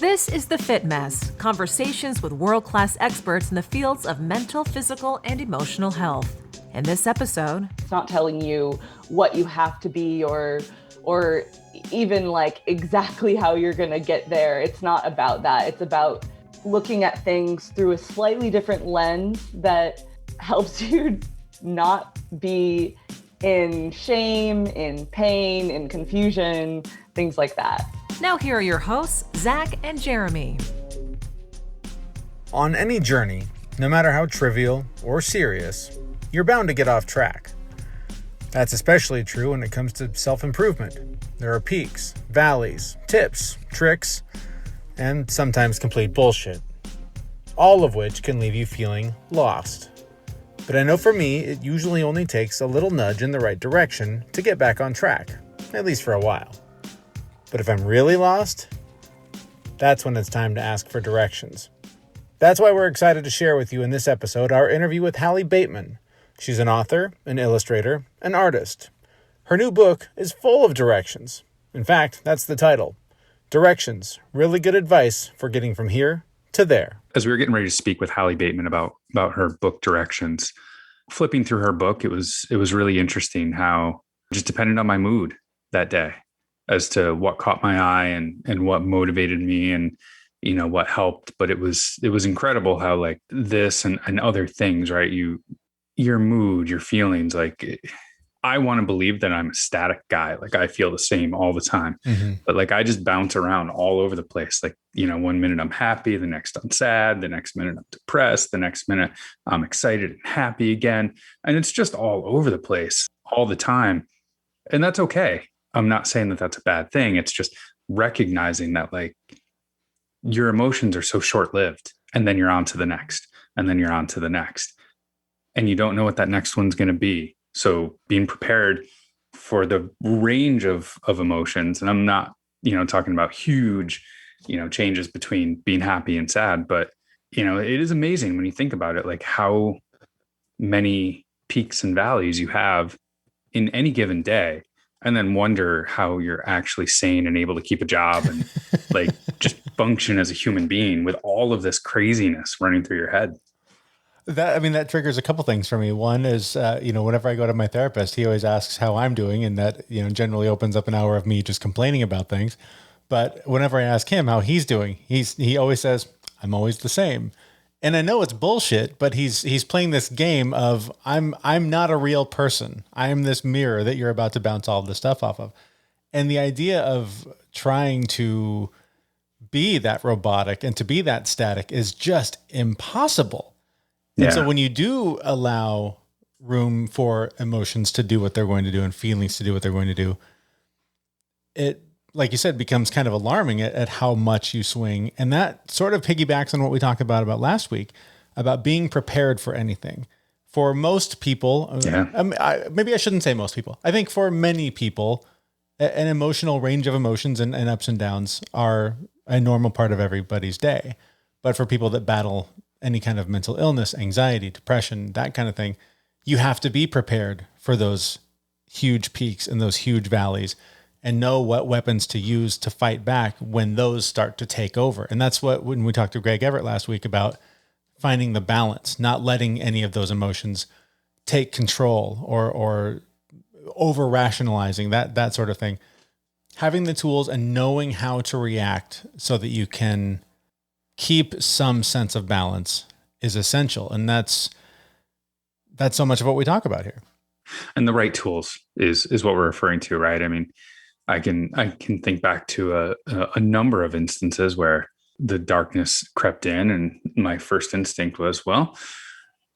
This is The Fit Mess, conversations with world-class experts in the fields of mental, physical, and emotional health. In this episode, it's not telling you what you have to be or even like exactly how you're going to get there. It's not about that. It's about looking at things through a slightly different lens that helps you not be in shame, in pain, in confusion, things like that. Now here are your hosts, Zach and Jeremy. On any journey, no matter how trivial or serious, you're bound to get off track. That's especially true when it comes to self-improvement. There are peaks, valleys, tips, tricks, and sometimes complete bullshit. All of which can leave you feeling lost. But I know for me, it usually only takes a little nudge in the right direction to get back on track, at least for a while. But if I'm really lost, that's when it's time to ask for directions. That's why we're excited to share with you in this episode our interview with Hallie Bateman. She's an author, an illustrator, an artist. Her new book is full of directions. In fact, that's the title. Directions, really good advice for getting from here to there. As we were getting ready to speak with Hallie Bateman about her book Directions, flipping through her book, it was really interesting how it just depended on my mood that day as to what caught my eye and what motivated me and, you know, what helped. But it was incredible how like this and other things, right? Your mood, your feelings, like I want to believe that I'm a static guy. Like I feel the same all the time, but like I just bounce around all over the place. Like, you know, one minute I'm happy, the next I'm sad, the next minute I'm depressed, the next minute I'm excited and happy again. And it's just all over the place all the time. And that's okay. I'm not saying that that's a bad thing. It's just recognizing that like your emotions are so short-lived and then you're on to the next and then you're on to the next. And you don't know what that next one's going to be. So being prepared for the range of emotions, and I'm not, you know, talking about huge, you know, changes between being happy and sad, but, you know, it is amazing when you think about it, like how many peaks and valleys you have in any given day, and then wonder how you're actually sane and able to keep a job and like just function as a human being with all of this craziness running through your head. That triggers a couple things for me. One is, whenever I go to my therapist, he always asks how I'm doing, and that, you know, generally opens up an hour of me just complaining about things. But whenever I ask him how he's doing, he always says, I'm always the same. And I know it's bullshit, but he's playing this game of I'm not a real person. I am this mirror that you're about to bounce all of this stuff off of. And the idea of trying to be that robotic and to be that static is just impossible. And so when you do allow room for emotions to do what they're going to do and feelings to do what they're going to do, it, like you said, becomes kind of alarming at how much you swing. And that sort of piggybacks on what we talked about last week, about being prepared for anything. For most people, maybe I shouldn't say most people. I think for many people, an emotional range of emotions and ups and downs are a normal part of everybody's day. But for people that battle any kind of mental illness, anxiety, depression, that kind of thing, you have to be prepared for those huge peaks and those huge valleys and know what weapons to use to fight back when those start to take over. And that's what, when we talked to Greg Everett last week about finding the balance, not letting any of those emotions take control or over rationalizing that sort of thing. Having the tools and knowing how to react so that you can keep some sense of balance is essential. And that's so much of what we talk about here. And the right tools is what we're referring to, right? I mean, I can think back to a number of instances where the darkness crept in and my first instinct was, well,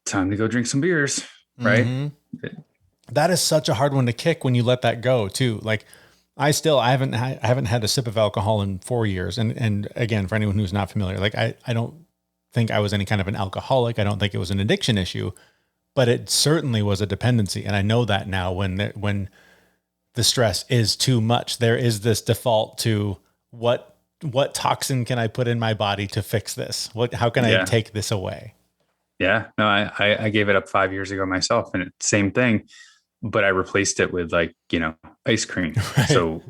time to go drink some beers, right? Mm-hmm. That is such a hard one to kick when you let that go too. Like I haven't had a sip of alcohol in 4 years. And again, for anyone who's not familiar, like I don't think I was any kind of an alcoholic. I don't think it was an addiction issue, but it certainly was a dependency. And I know that now when the stress is too much, there is this default to what toxin can I put in my body to fix this? How can I take this away? Yeah, no, I gave it up 5 years ago myself, and same thing. But I replaced it with ice cream. Right. So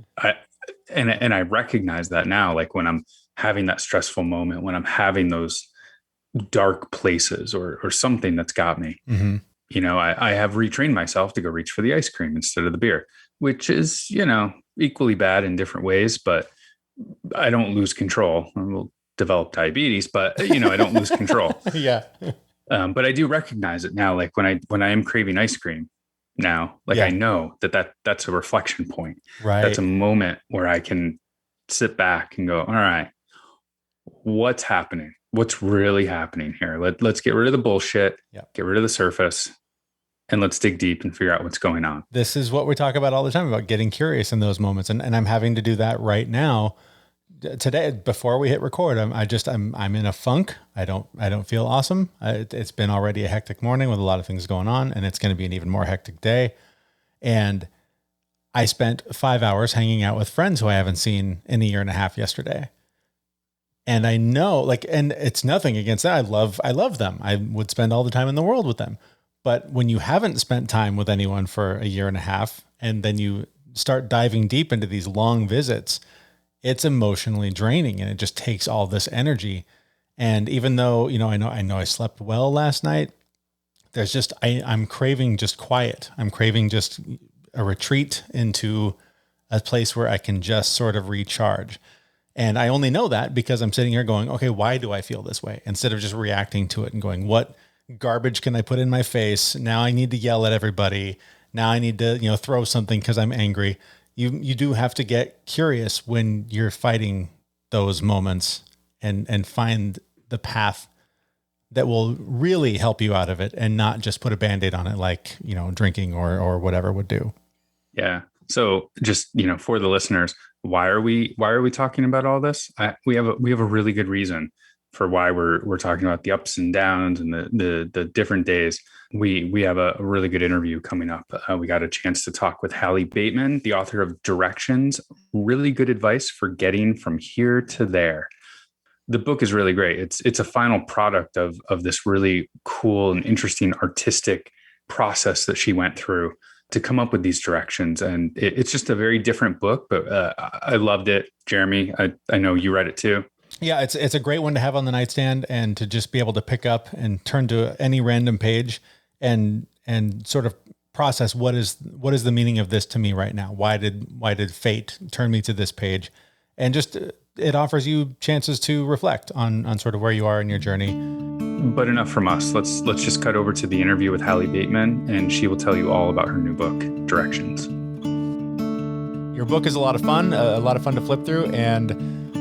and I recognize that now, like when I'm having that stressful moment, when I'm having those dark places or something that's got me, Mm-hmm. I have retrained myself to go reach for the ice cream instead of the beer, which is, equally bad in different ways, but I don't lose control. I will develop diabetes, but I don't lose control. Yeah. But I do recognize it now. Like when I am craving ice cream now, like I know that's a reflection point. Right. That's a moment where I can sit back and go, all right, what's happening? What's really happening here? Let's get rid of the bullshit, get rid of the surface, and let's dig deep and figure out what's going on. This is what we talk about all the time, about getting curious in those moments. And I'm having to do that right now. Today, before we hit record, I'm in a funk. I don't feel awesome. It's been already a hectic morning with a lot of things going on, and it's going to be an even more hectic day. And I spent 5 hours hanging out with friends who I haven't seen in a year and a half yesterday. And I know, and it's nothing against that. I love them. I would spend all the time in the world with them. But when you haven't spent time with anyone for a year and a half, and then you start diving deep into these long visits, it's emotionally draining, and it just takes all this energy. And even though, I know I slept well last night, there's just, I'm craving just quiet. I'm craving just a retreat into a place where I can just sort of recharge. And I only know that because I'm sitting here going, okay, why do I feel this way? Instead of just reacting to it and going, what garbage can I put in my face? Now I need to yell at everybody. Now I need to, throw something because I'm angry. You do have to get curious when you're fighting those moments and find the path that will really help you out of it, and not just put a Band-Aid on it like, drinking or whatever would do. Yeah. So just, for the listeners, why are we talking about all this? We have a really good reason for why we're talking about the ups and downs and the different days. We have a really good interview coming up. We got a chance to talk with Hallie Bateman, the author of Directions, really good advice for getting from here to there. The book is really great. It's a final product of this really cool and interesting artistic process that she went through to come up with these directions. And it's just a very different book, but I loved it. Jeremy, I know you read it too. Yeah, it's a great one to have on the nightstand, and to just be able to pick up and turn to any random page and sort of process what is the meaning of this to me right now? Why did fate turn me to this page? And just it offers you chances to reflect on sort of where you are in your journey. But enough from us. Let's just cut over to the interview with Hallie Bateman, and she will tell you all about her new book, Directions. Your book is a lot of fun to flip through, and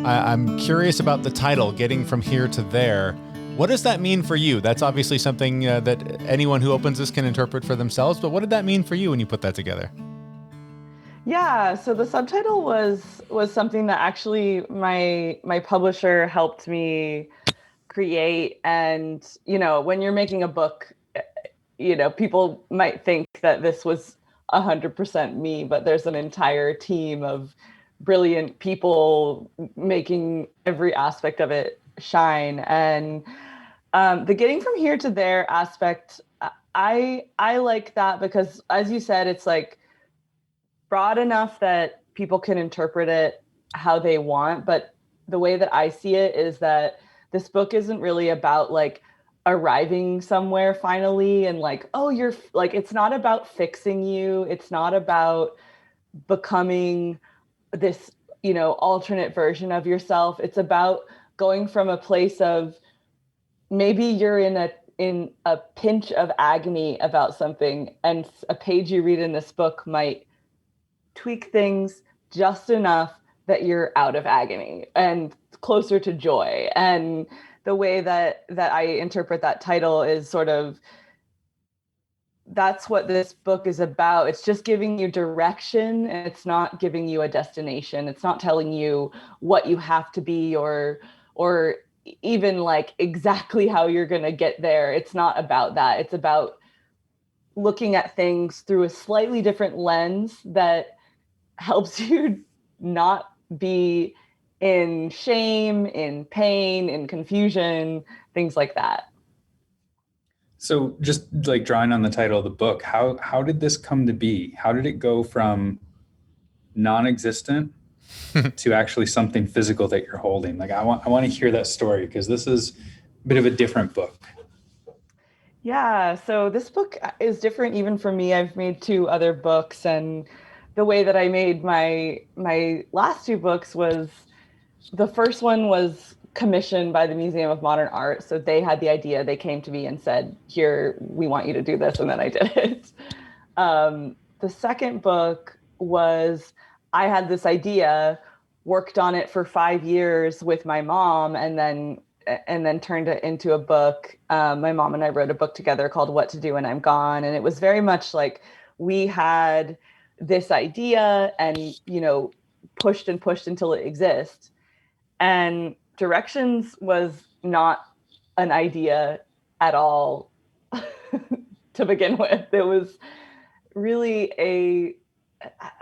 I'm curious about the title, Getting From Here to There. What does that mean for you? That's obviously something that anyone who opens this can interpret for themselves, but what did that mean for you when you put that together? Yeah, so the subtitle was something that actually my publisher helped me create. And, when you're making a book, people might think that this was 100% me, but there's an entire team of brilliant people making every aspect of it shine. And the getting from here to there aspect, I like that because, as you said, it's like broad enough that people can interpret it how they want. But the way that I see it is that this book isn't really about like arriving somewhere finally and like, oh, you're like, it's not about fixing you. It's not about becoming this, alternate version of yourself. It's about going from a place of maybe you're in a pinch of agony about something, and a page you read in this book might tweak things just enough that you're out of agony and closer to joy. And the way that I interpret that title is sort of, that's what this book is about. It's just giving you direction, and it's not giving you a destination. It's not telling you what you have to be or even like exactly how you're going to get there. It's not about that. It's about looking at things through a slightly different lens that helps you not be in shame, in pain, in confusion, things like that. So just like drawing on the title of the book, how did this come to be? How did it go from non-existent to actually something physical that you're holding. Like I want to hear that story, because this is a bit of a different book. Yeah, so this book is different even for me. I've made 2 other books, and the way that I made my last 2 books was, the first one was commissioned by the Museum of Modern Art. So they had the idea, they came to me and said, here, we want you to do this, and then I did it. The second book was, I had this idea, worked on it for 5 years with my mom, and then turned it into a book. My mom and I wrote a book together called What to Do When I'm Gone. And it was very much like, we had this idea and, pushed and pushed until it exists. And Directions was not an idea at all to begin with. It was really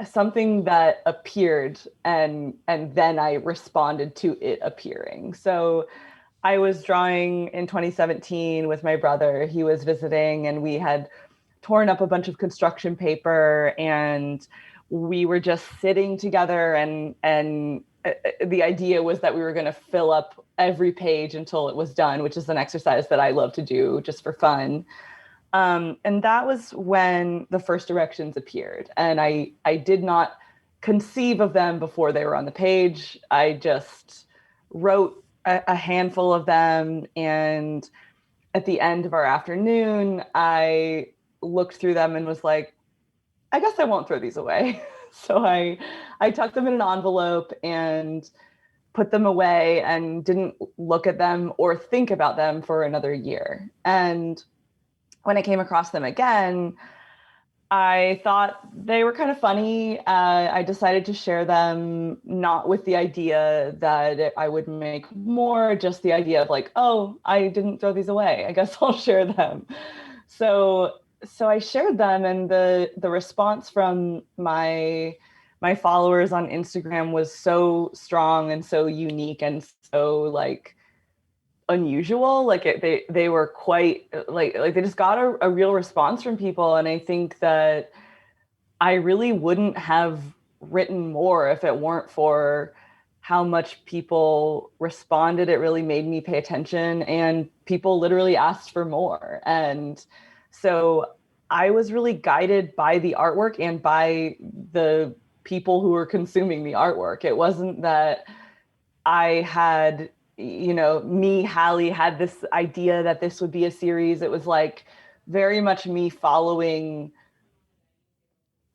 something that appeared, and then I responded to it appearing. So I was drawing in 2017 with my brother. He was visiting, and we had torn up a bunch of construction paper, and we were just sitting together, and the idea was that we were going to fill up every page until it was done, which is an exercise that I love to do just for fun. And that was when the first directions appeared. And I did not conceive of them before they were on the page. I just wrote a handful of them. And at the end of our afternoon, I looked through them and was like, I guess I won't throw these away. So I tucked them in an envelope and put them away and didn't look at them or think about them for another year. And when I came across them again, I thought they were kind of funny. I decided to share them, not with the idea that I would make more, just the idea of like, oh, I didn't throw these away, I guess I'll share them. So I shared them, and the response from my followers on Instagram was so strong and so unique and so like unusual. Like they were quite like they just got a real response from people. And I think that I really wouldn't have written more if it weren't for how much people responded. It really made me pay attention, and people literally asked for more. And so I was really guided by the artwork and by the people who were consuming the artwork. It wasn't that I had, me, Hallie, had this idea that this would be a series. It was like very much me following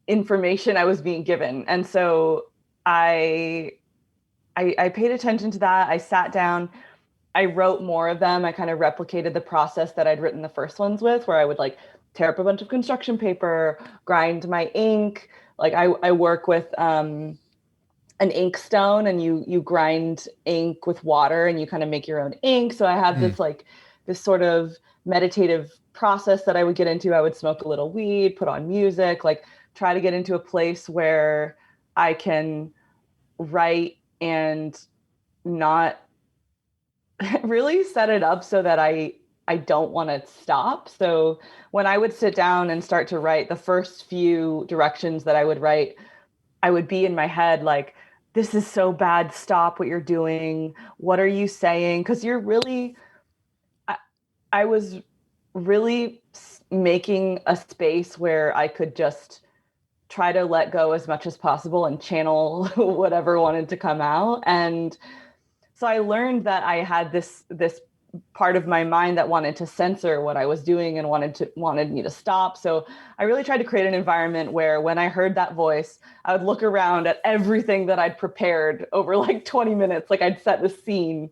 information I was being given. And so I paid attention to that. I sat down, I wrote more of them. I kind of replicated the process that I'd written the first ones with, where I would like tear up a bunch of construction paper, grind my ink. Like I work with an ink stone, and you grind ink with water and you kind of make your own ink. So I have this sort of meditative process that I would get into. I would smoke a little weed, put on music, like try to get into a place where I can write and not really set it up so that I don't want to stop. So when I would sit down and start to write, the first few directions that I would write, I would be in my head like, this is so bad. Stop what you're doing. What are you saying? Because you're really, I was really making a space where I could just try to let go as much as possible and channel whatever wanted to come out. And so I learned that I had this part of my mind that wanted to censor what I was doing and wanted me to stop. So I really tried to create an environment where when I heard that voice, I would look around at everything that I'd prepared over like 20 minutes. Like I'd set the scene,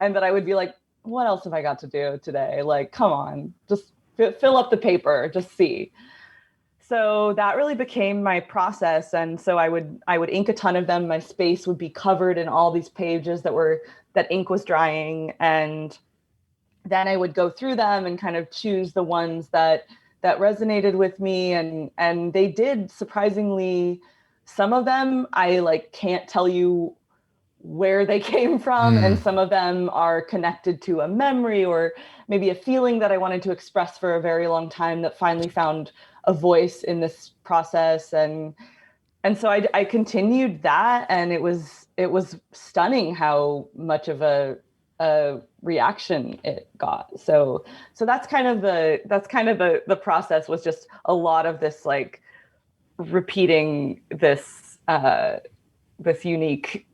and that I would be like, what else have I got to do today? Like, come on, just fill up the paper, just see. So that really became my process. And so I would ink a ton of them. My space would be covered in all these pages that ink was drying. And then I would go through them and kind of choose the ones that resonated with me. And they did, surprisingly. Some of them I like can't tell you where they came from. And some of them are connected to a memory or maybe a feeling that I wanted to express for a very long time that finally found a voice in this process. And so I continued that, and it was stunning how much of a reaction it got. So that's kind of the process, was just a lot of this, like, repeating this this unique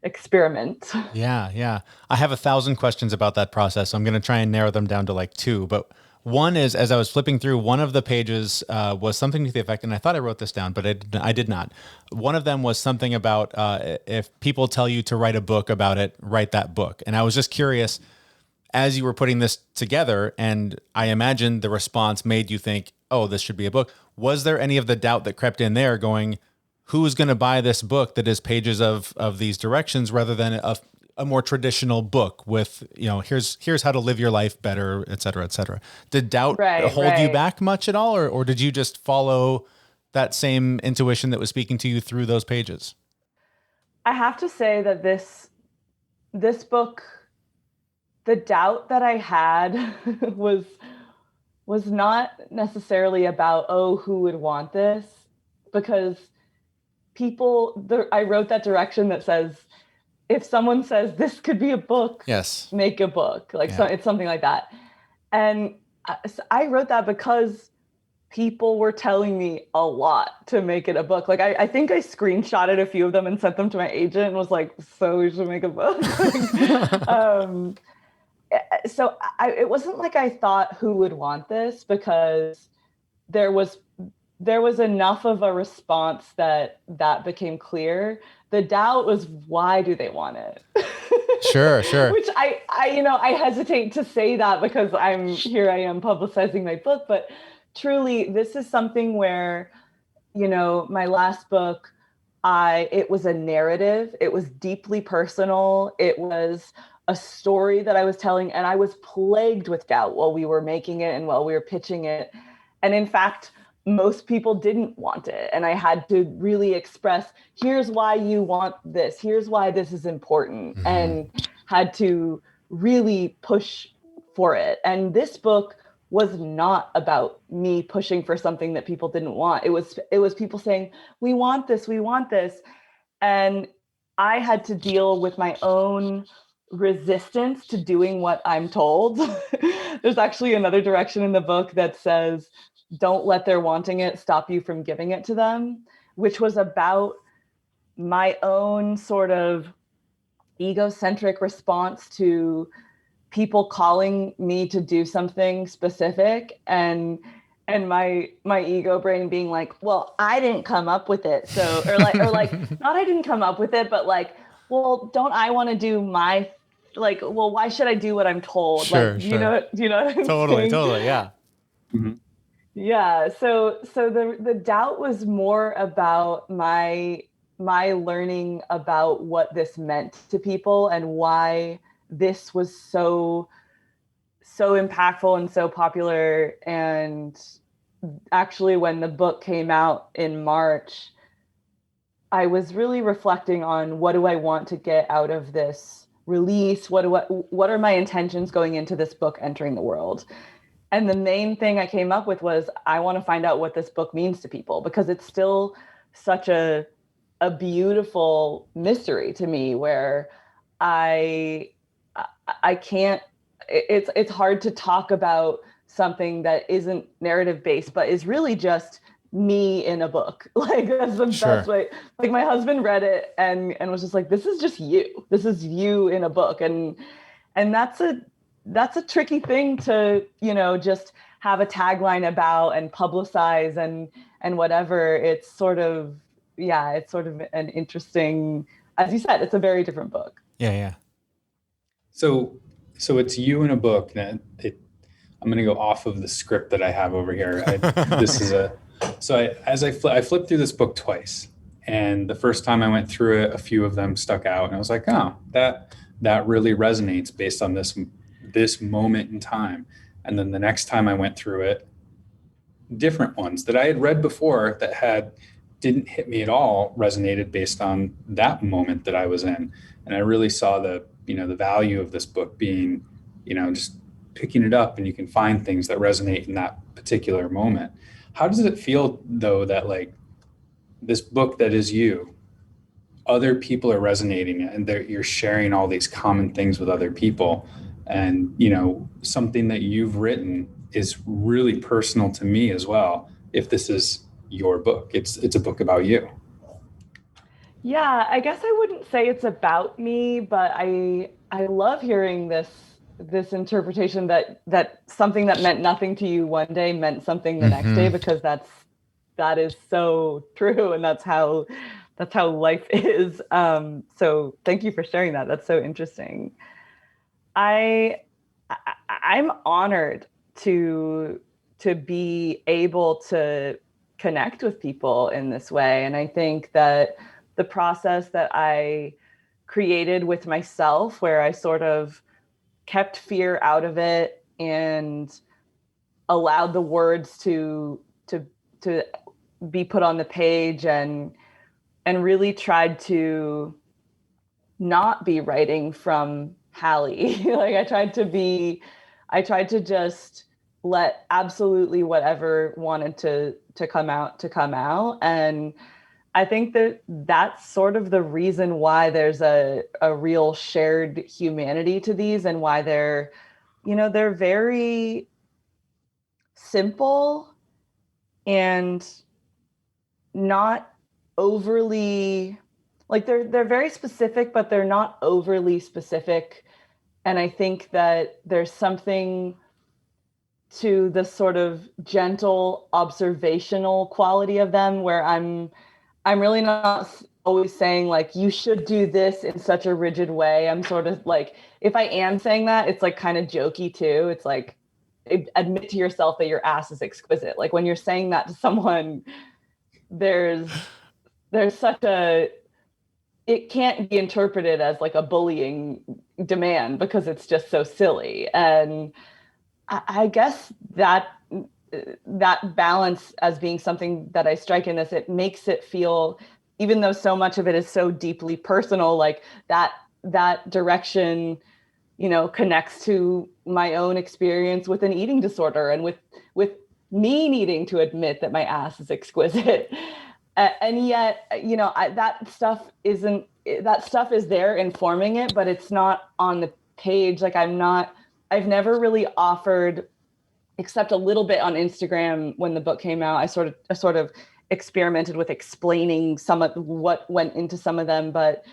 experiment. Yeah. I have 1,000 questions about that process. So I'm going to try and narrow them down to like 2. But one is, as I was flipping through, one of the pages was something to the effect, and I thought I wrote this down, but I did not. One of them was something about if people tell you to write a book about it, write that book. And I was just curious, as you were putting this together, and I imagine the response made you think, oh, this should be a book. Was there any of the doubt that crept in there going, who's going to buy this book that is pages of these directions rather than a more traditional book with, here's how to live your life better, et cetera, et cetera. Did doubt hold you back much at all? Or did you just follow that same intuition that was speaking to you through those pages? I have to say that this book, the doubt that I had was not necessarily about, oh, who would want this? Because I wrote that direction that says, if someone says this could be a book, yes, make a book. So it's something like that. And I wrote that because people were telling me a lot to make it a book. Like, I think I screenshotted a few of them and sent them to my agent and was like, so we should make a book. So it wasn't like I thought who would want this, because there was enough of a response that became clear. The doubt was, why do they want it? Sure. Which I hesitate to say that because I am publicizing my book, but truly this is something where, my last book, it was a narrative. It was deeply personal. It was a story that I was telling, and I was plagued with doubt while we were making it and while we were pitching it. And in fact, most people didn't want it. And I had to really express, here's why you want this. Here's why this is important. Mm-hmm. And had to really push for it. And this book was not about me pushing for something that people didn't want. It was people saying, we want this. And I had to deal with my own resistance to doing what I'm told. There's actually another direction in the book that says, don't let their wanting it stop you from giving it to them, which was about my own sort of egocentric response to people calling me to do something specific, and my ego brain being like, well, I didn't come up with it. So, or like, not I didn't come up with it, but like, well, don't I want to do my, like, well, why should I do what I'm told? Sure, like, sure. You know what I'm Totally, saying? yeah. Mm-hmm. Yeah. So the doubt was more about my learning about what this meant to people and why this was so impactful and so popular. And actually, when the book came out in March, I was really reflecting on, what do I want to get out of this release? What are my intentions going into this book entering the world? And the main thing I came up with was, I want to find out what this book means to people, because it's still such a beautiful mystery to me, where I can't, it's hard to talk about something that isn't narrative based, but is really just me in a book. Like, that's the best way. Like, my husband read it and was just like, this is just you. This is you in a book. And that's a tricky thing to, just have a tagline about and publicize and whatever. It's sort of an interesting, as you said, it's a very different book. Yeah. So it's you in a book. I'm going to go off of the script that I have over here. I flipped through this book twice, and the first time I went through it, a few of them stuck out, and I was like, oh, that really resonates based on this moment in time. And then the next time I went through it, different ones that I had read before that didn't hit me at all resonated based on that moment that I was in. And I really saw the value of this book being, just picking it up, and you can find things that resonate in that particular moment. How does it feel though, that like this book that is you, other people are resonating and you're sharing all these common things with other people. And, something that you've written is really personal to me as well. If this is your book, it's a book about you. Yeah, I guess I wouldn't say it's about me, but I love hearing this interpretation that something that meant nothing to you one day meant something the next day, because that is so true, and that's how life is. So thank you for sharing that. That's so interesting. I'm honored to be able to connect with people in this way, and I think that the process that I created with myself, where I sort of kept fear out of it and allowed the words to be put on the page, and really tried to not be writing from Hallie. Like I tried to just let absolutely whatever wanted to come out. And I think that that's sort of the reason why there's a real shared humanity to these, and why they're very simple and not overly, like they're very specific, but they're not overly specific. And I think that there's something to the sort of gentle observational quality of them, where I'm really not always saying like, you should do this in such a rigid way. I'm sort of like, if I am saying that, it's like kind of jokey too. It's like, admit to yourself that your ass is exquisite. Like when you're saying that to someone, there's such it can't be interpreted as like a bullying demand, because it's just so silly. And I guess that balance as being something that I strike in this, it makes it feel, even though so much of it is so deeply personal, like that direction, connects to my own experience with an eating disorder, and with me needing to admit that my ass is exquisite. And yet, that stuff is there informing it, but it's not on the page. Like I've never really offered, except a little bit on Instagram when the book came out. I sort of experimented with explaining some of what went into some of them, but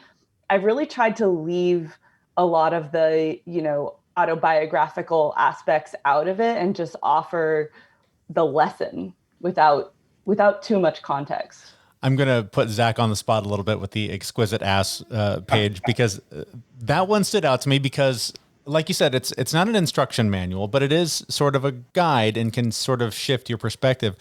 I've really tried to leave a lot of the, autobiographical aspects out of it, and just offer the lesson without too much context. I'm going to put Zach on the spot a little bit with the exquisite ass page, because that one stood out to me, because like you said, it's not an instruction manual, but it is sort of a guide and can sort of shift your perspective.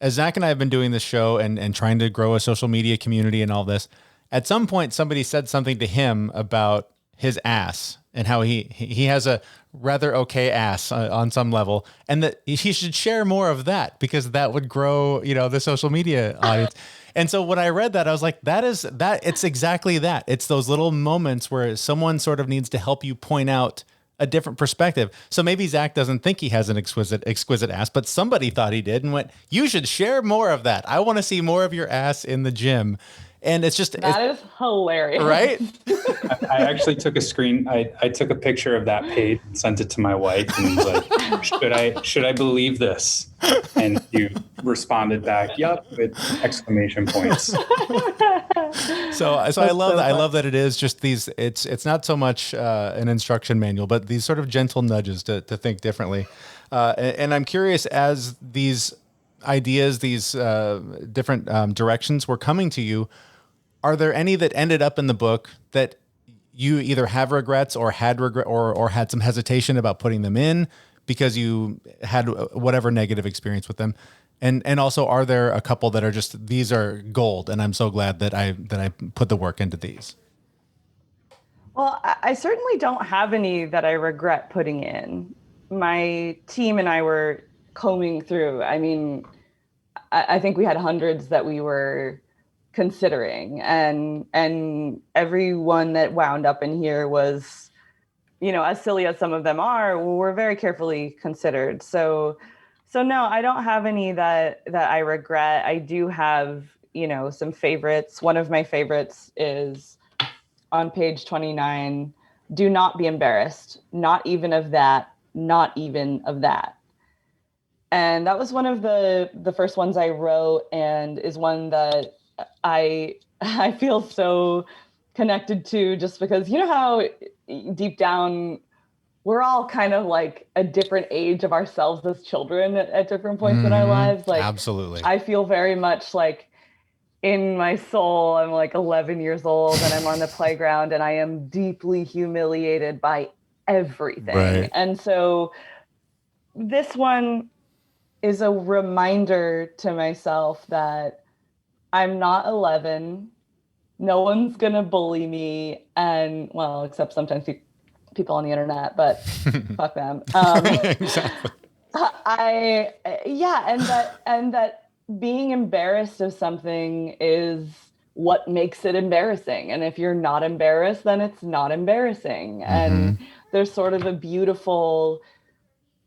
As Zach and I have been doing this show and trying to grow a social media community and all this, at some point somebody said something to him about his ass and how he has a rather okay ass on some level, and that he should share more of that, because that would grow, the social media audience. And so when I read that, I was like, it's exactly that. It's those little moments where someone sort of needs to help you point out a different perspective. So maybe Zach doesn't think he has an exquisite ass, but somebody thought he did and went, you should share more of that. I want to see more of your ass in the gym. And it's is hilarious. Right? I actually took a screen. I took a picture of that page and sent it to my wife, and was like, should I believe this? And you responded back, yep, with exclamation points. So I love that. I love that it is just these, it's not so much an instruction manual, but these sort of gentle nudges to think differently. And I'm curious, as these ideas, these different directions were coming to you, are there any that ended up in the book that you either have regrets or had or had some hesitation about putting them in because you had whatever negative experience with them? And also, are there a couple that are just, these are gold, and I'm so glad that I put the work into these? Well, I certainly don't have any that I regret putting in. My team and I were combing through. I mean, I think we had hundreds that we were considering, and every one that wound up in here was, as silly as some of them are, were very carefully considered. So no, I don't have any that I regret. I do have, some favorites. One of my favorites is on page 29, do not be embarrassed, not even of that, not even of that. And that was one of the first ones I wrote, and is one that I feel so connected to, just because how deep down we're all kind of like a different age of ourselves as children at different points in our lives. Like, absolutely. I feel very much like in my soul, I'm like 11 years old and I'm on the playground and I am deeply humiliated by everything. Right. And so this one is a reminder to myself that I'm not 11. No one's going to bully me. And well, except sometimes people on the internet, but fuck them. Exactly. And that being embarrassed of something is what makes it embarrassing. And if you're not embarrassed, then it's not embarrassing. And there's sort of a beautiful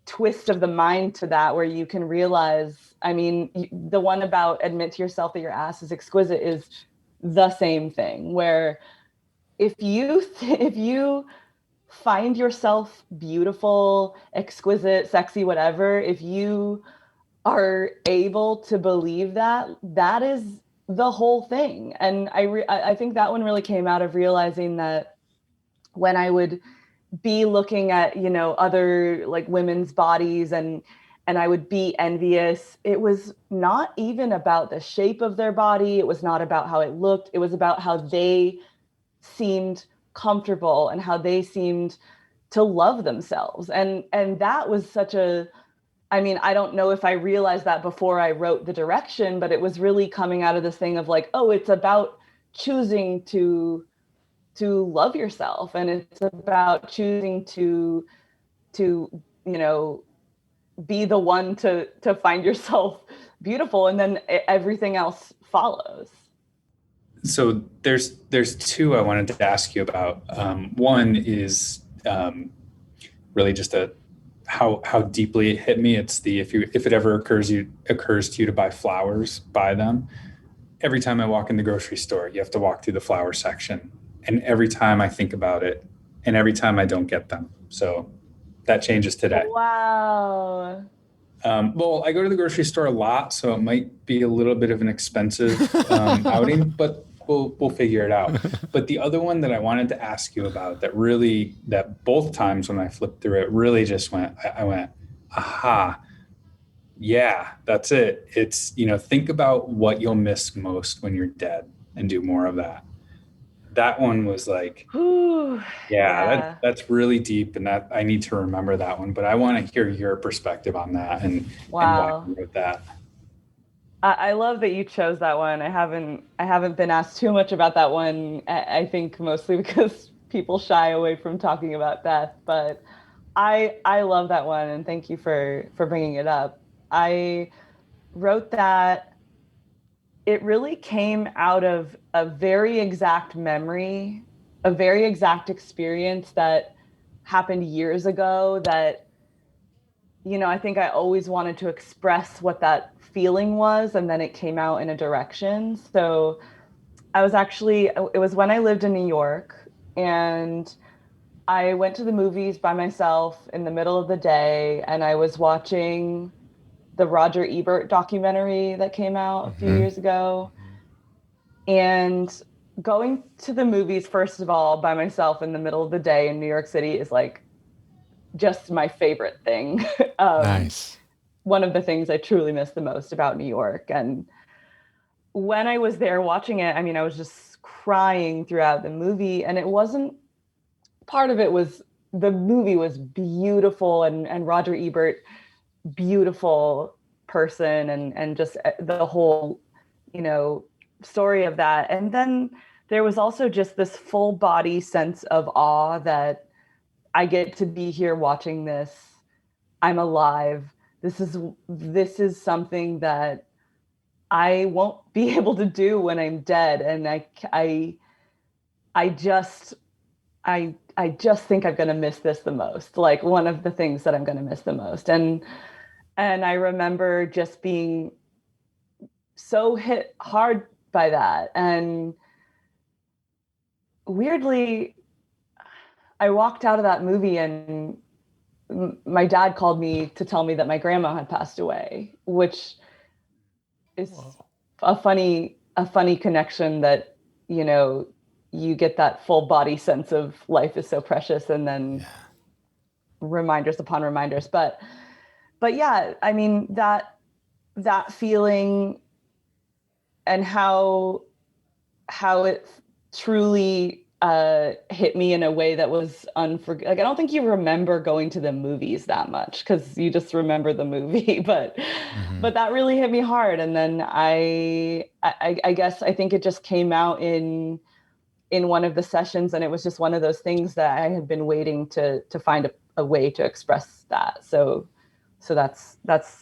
twist of the mind to that, where you can realize, the one about admit to yourself that your ass is exquisite is the same thing, where if you find yourself beautiful, exquisite, sexy, whatever, if you are able to believe that, that is the whole thing. And I think that one really came out of realizing that when I would be looking at, other like women's bodies and I would be envious, it was not even about the shape of their body. It was not about how it looked. It was about how they seemed comfortable and how they seemed to love themselves. And that was such a, I don't know if I realized that before I wrote the direction, but it was really coming out of this thing of like, oh, it's about choosing to love yourself. And it's about choosing to be the one to find yourself beautiful. And then everything else follows. So there's two I wanted to ask you about. One is really just how deeply it hit me. It's if it ever occurs to you to buy flowers, buy them. Every time I walk in the grocery store, you have to walk through the flower section, and every time I think about it, and every time I don't get them. So that changes today. Wow. Well, I go to the grocery store a lot, so it might be a little bit of an expensive outing, but we'll figure it out. But the other one that I wanted to ask you about that both times when I flipped through it really just I went, aha, yeah, that's it. It's, think about what you'll miss most when you're dead and do more of that. That one was like, Whew, yeah. That's really deep, and that I need to remember that one. But I want to hear your perspective on that and Wow. why you wrote that. I love that you chose that one. I haven't been asked too much about that one. I think mostly because people shy away from talking about death. But I love that one, and thank you for bringing it up. I wrote that. It really came out of a very exact memory, a very exact experience that happened years ago that, I think I always wanted to express what that feeling was, and then it came out in a direction. So it was when I lived in New York, and I went to the movies by myself in the middle of the day, and I was watching the Roger Ebert documentary that came out a few years ago. And going to the movies, first of all, by myself in the middle of the day in New York City is like just my favorite thing. Nice. One of the things I truly miss the most about New York. And when I was there watching it, I was just crying throughout the movie. And it wasn't, part of it was the movie was beautiful, and Roger Ebert, beautiful person, and just the whole, story of that. And then there was also just this full body sense of awe that I get to be here watching this. I'm alive. This is something that I won't be able to do when I'm dead. And I just think I'm going to miss this the most. Like, one of the things that I'm going to miss the most. And I remember just being so hit hard by that. And weirdly, I walked out of that movie and my dad called me to tell me that my grandma had passed away, which is a funny connection that, you know, you get that full body sense of life is so precious, and then reminders upon reminders. But yeah, I mean, that feeling and how it truly hit me in a way that was unforgettable. Like, I don't think you remember going to the movies that much because you just remember the movie, but that really hit me hard. And then I guess I think it just came out in one of the sessions, and it was just one of those things that I had been waiting to find a way to express that. So that's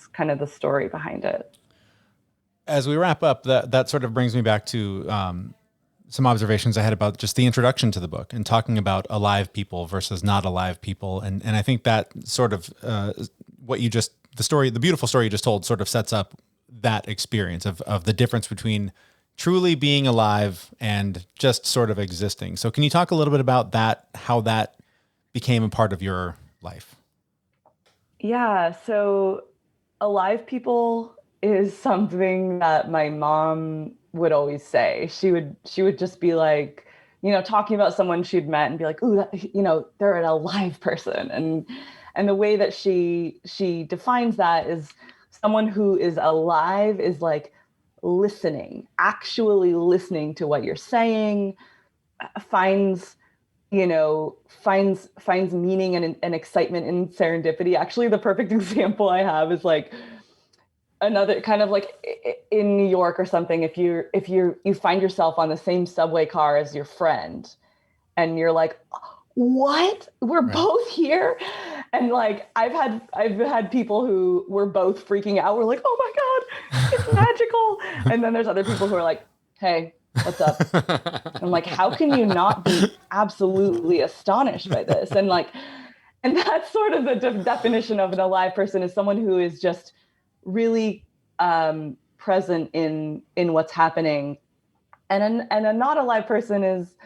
kind of the story behind it. As we wrap up, that sort of brings me back to some observations I had about just the introduction to the book and talking about alive people versus not alive people. And I think that sort of the beautiful story you just told sort of sets up that experience of the difference between truly being alive and just sort of existing. So can you talk a little bit about that, how that became a part of your life? Yeah. So alive people is something that my mom would always say. She would just be like, you know, talking about someone she'd met and be like, ooh, you know, they're an alive person. And the way that she defines that is someone who is alive is like listening, actually listening to what you're saying, finds meaning and excitement in serendipity. Actually, the perfect example I have is like another kind of like in New York or something. If you find yourself on the same subway car as your friend, and you're like, what? We're both here. And like, I've had people who were both freaking out. We're like, oh my God, it's magical. And then there's other people who are like, hey, what's up? I'm like, how can you not be absolutely astonished by this? And that's sort of the definition of an alive person, is someone who is just really present in what's happening. And a not alive person is,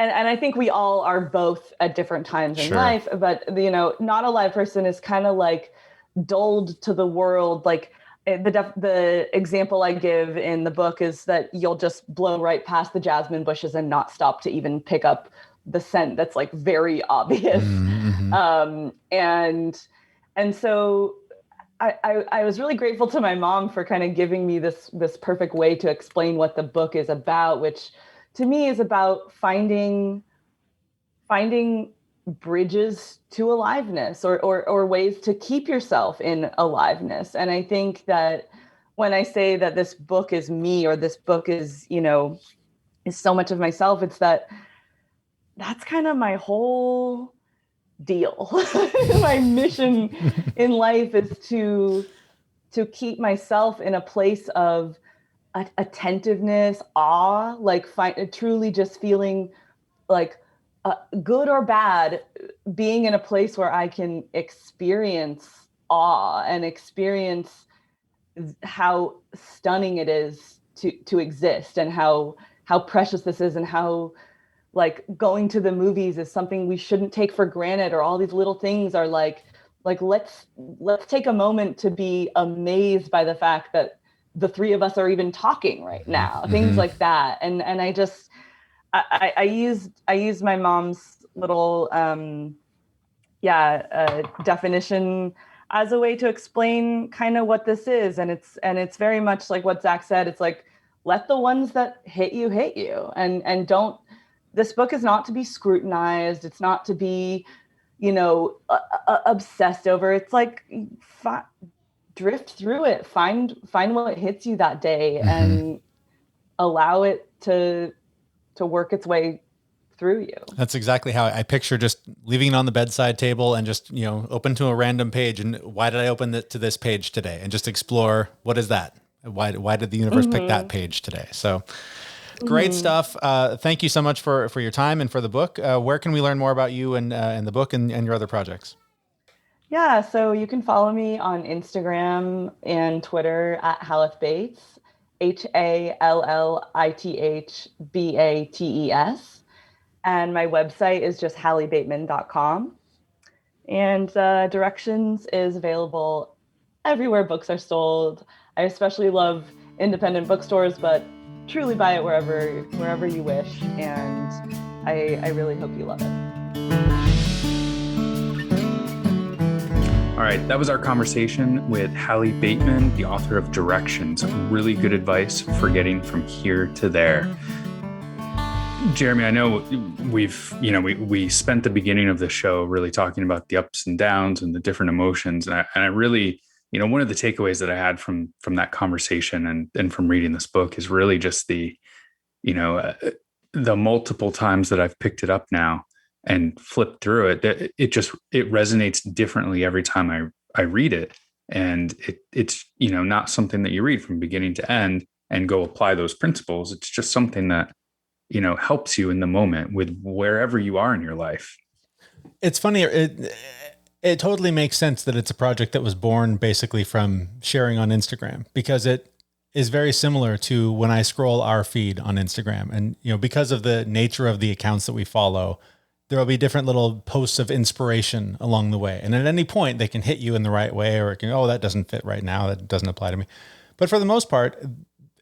and I think we all are both at different times in life, but you know, not alive person is kind of like dulled to the world. Like the example I give in the book is that you'll just blow right past the jasmine bushes and not stop to even pick up the scent that's like very obvious. And so I was really grateful to my mom for kind of giving me this perfect way to explain what the book is about, which to me is about finding bridges to aliveness or ways to keep yourself in aliveness. And I think that when I say that this book is me, or this book is, you know, is so much of myself, it's that's kind of my whole deal. My mission in life is to keep myself in a place of attentiveness, awe, like truly just feeling like good or bad, being in a place where I can experience awe and experience how stunning it is to exist, and how precious this is, and how like going to the movies is something we shouldn't take for granted, or all these little things are like let's take a moment to be amazed by the fact that the three of us are even talking right now, things like that. And I just I used my mom's little definition as a way to explain kind of what this is, and it's very much like what Zach said. It's like, let the ones that hit you, and don't. This book is not to be scrutinized. It's not to be, you know, obsessed over. It's like drift through it, find what hits you that day, and allow it to work its way through you. That's exactly how I picture just leaving it on the bedside table and just, you know, open to a random page. And why did I open it to this page today? And just explore, what is that? Why did the universe pick that page today? So great stuff. Thank you so much for your time and for the book. Where can we learn more about you and the book and your other projects? Yeah, so you can follow me on Instagram and Twitter at Hallie Bates. HALLITHBATES. And my website is just halliebateman.com. And directions is available everywhere books are sold. I especially love independent bookstores, but truly buy it wherever you wish. And I really hope you love it. All right, that was our conversation with Hallie Bateman, the author of Directions, really good advice for getting from here to there. Jeremy, I know we spent the beginning of the show really talking about the ups and downs and the different emotions. And I really, one of the takeaways that I had from that conversation and from reading this book is really just the multiple times that I've picked it up now and flipped through it. It resonates differently every time I read it. And it's not something that you read from beginning to end and go apply those principles. It's just something that helps you in the moment with wherever you are in your life. It's funny. It totally makes sense that it's a project that was born basically from sharing on Instagram, because it is very similar to when I scroll our feed on Instagram. And, because of the nature of the accounts that we follow, there will be different little posts of inspiration along the way. And at any point they can hit you in the right way, or it can, that doesn't fit right now. That doesn't apply to me. But for the most part,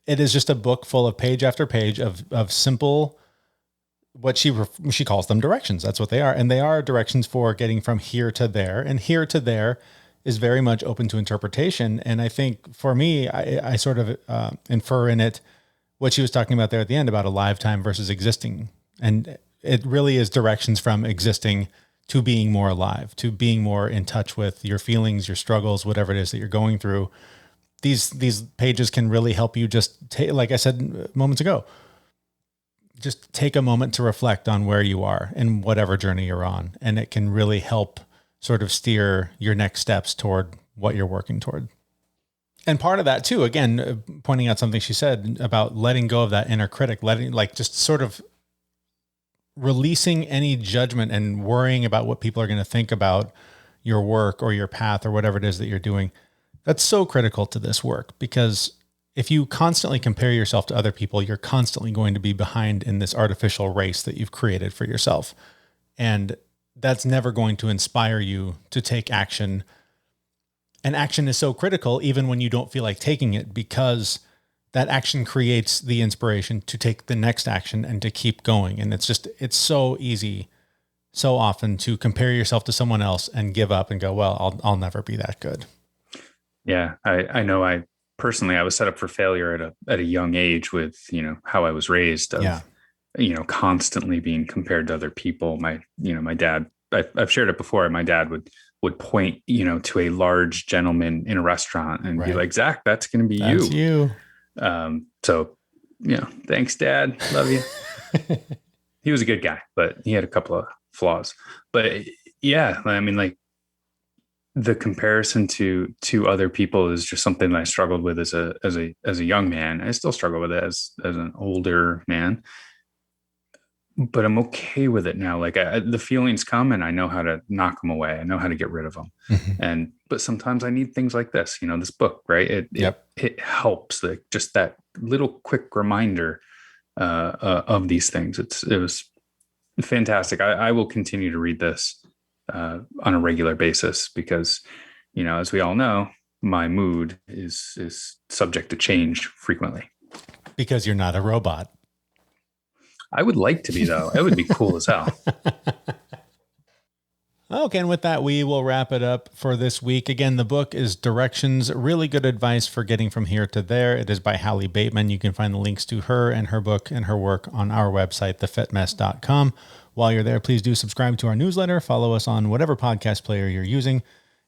it is just a book full of page after page of simple, what she calls them directions. That's what they are. And they are directions for getting from here to there. And here to there is very much open to interpretation. And I think for me, I sort of infer in it what she was talking about there at the end about alive time versus existing. And it really is directions from existing to being more alive, to being more in touch with your feelings, your struggles, whatever it is that you're going through. These pages can really help you just take, like I said moments ago, just take a moment to reflect on where you are in whatever journey you're on. And it can really help sort of steer your next steps toward what you're working toward. And part of that too, again, pointing out something she said about letting go of that inner critic, just sort of releasing any judgment and worrying about what people are going to think about your work or your path or whatever it is that you're doing. That's so critical to this work, because if you constantly compare yourself to other people, you're constantly going to be behind in this artificial race that you've created for yourself. And that's never going to inspire you to take action. And action is so critical even when you don't feel like taking it, because that action creates the inspiration to take the next action and to keep going. And it's so easy so often to compare yourself to someone else and give up and go, well, I'll never be that good. Yeah, I know. I personally was set up for failure at a young age with, how I was raised, constantly being compared to other people. My dad, I've shared it before. My dad would point, to a large gentleman in a restaurant and be like, Zach, that's going to be That's you. So, thanks, Dad. Love you. He was a good guy, but he had a couple of flaws. But yeah, I mean, like, the comparison to other people is just something that I struggled with as a young man. I still struggle with it as an older man, but I'm okay with it now. Like the feelings come and I know how to knock them away. I know how to get rid of them. Mm-hmm. But sometimes I need things like this, this book, right? It helps, like just that little quick reminder of these things. It was fantastic. I will continue to read this on a regular basis because, as we all know, my mood is subject to change frequently. Because you're not a robot. I would like to be, though. It would be cool as hell. Okay, and with that, we will wrap it up for this week. Again, the book is Directions, really good advice for getting from here to there. It is by Hallie Bateman. You can find the links to her and her book and her work on our website, thefitmess.com. While you're there, please do subscribe to our newsletter, follow us on whatever podcast player you're using,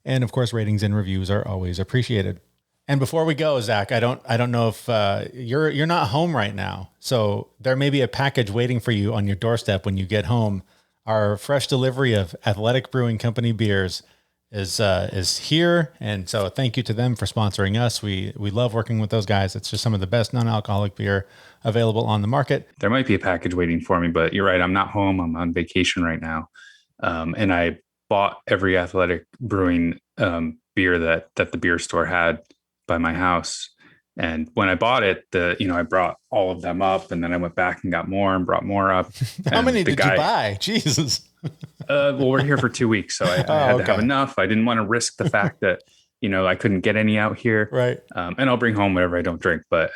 and of course, ratings and reviews are always appreciated. And before we go, Zach, I don't know if you're not home right now, so there may be a package waiting for you on your doorstep when you get home. Our fresh delivery of Athletic Brewing Company beers is here, and so thank you to them for sponsoring us. We love working with those guys. It's just some of the best non-alcoholic beer available on the market. There might be a package waiting for me, but you're right. I'm not home. I'm on vacation right now, and I bought every Athletic Brewing beer that the beer store had by my house, And when I bought it, I brought all of them up, and then I went back and got more and brought more up. How many did you buy? Jesus. Well, we're here for 2 weeks, so I had to have enough. I didn't want to risk the fact that, I couldn't get any out here. Right. And I'll bring home whatever I don't drink, but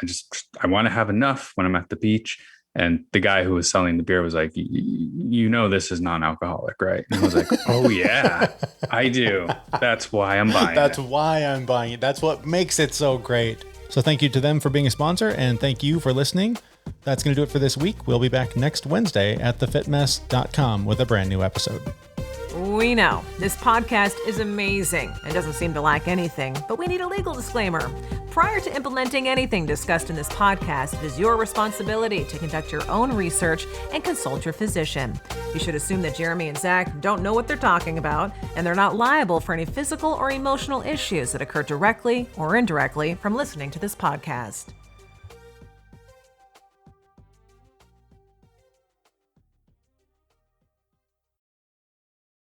I want to have enough when I'm at the beach. And the guy who was selling the beer was like, this is non-alcoholic, right? And I was like, oh yeah, I do. That's why I'm buying it. That's why I'm buying it. That's what makes it so great. So thank you to them for being a sponsor, and thank you for listening. That's going to do it for this week. We'll be back next Wednesday at thefitmess.com with a brand new episode. We know this podcast is amazing and doesn't seem to lack anything, but we need a legal disclaimer. Prior to implementing anything discussed in this podcast, it is your responsibility to conduct your own research and consult your physician. You should assume that Jeremy and Zach don't know what they're talking about, and they're not liable for any physical or emotional issues that occur directly or indirectly from listening to this podcast.